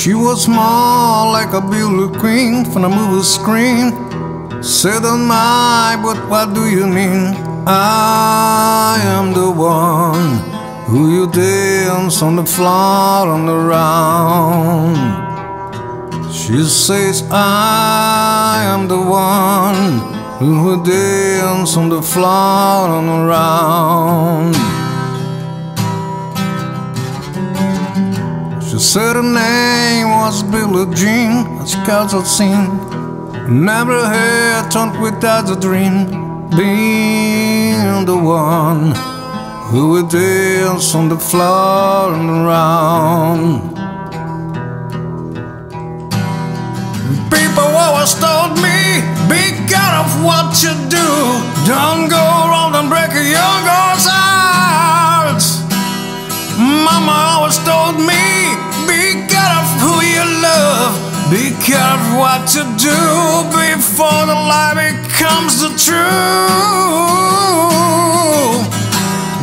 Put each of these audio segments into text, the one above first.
She was more like a beauty queen from the movie Scream. Said, oh my, but what do you mean? I am the one who you dance on the floor and around. She says, I am the one who will dance on the floor and around. She said her name was Billie Jean, as scouts had seen. Never had turned without a dream, being the one who would dance on the floor and around. People always told me, be careful of what you do. Don't go around and break a young girl's heart. Mama always told me, be careful of who you love. Be careful what you do before the lie becomes the truth.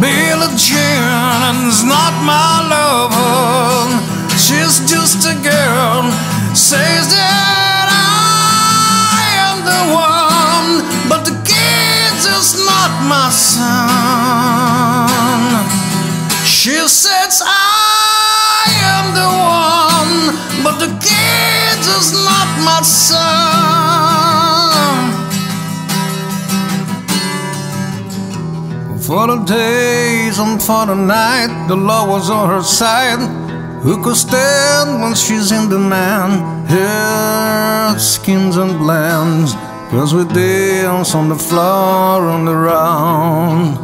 Billie Jean's not my lover. She's just a girl. Says that I am the one, but the kid's just not my son. She says I am the one, but the kid's just not my son. For the days and for the night, the law was on her side. Who could stand when she's in demand? Her skins and blends, 'cause we dance on the floor and around.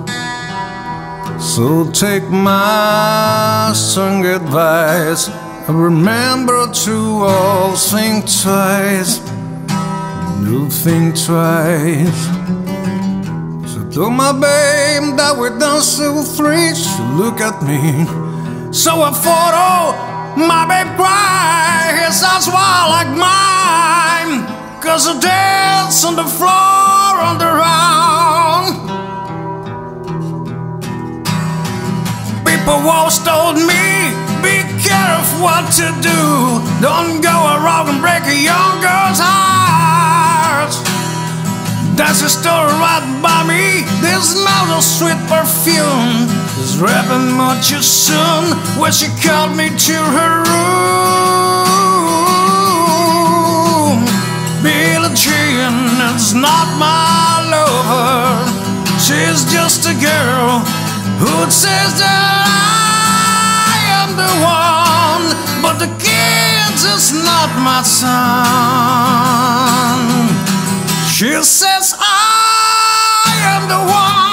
So take my strong advice and remember to always think twice. Do think twice. So told my babe that we're dancing with three. She look at me. So a photo, my babe cry. His eyes were like mine, 'cause I dance on the floor and around. People always told me, be careful what you do. Don't go around and break a young girl's heart. That's a story right by me. This smells of sweet perfume is wrapping much too soon. When she called me to her room, Billie Jean is not my lover. She's just a girl who says that I am the one, but the kid's just not my son. She says I am the one.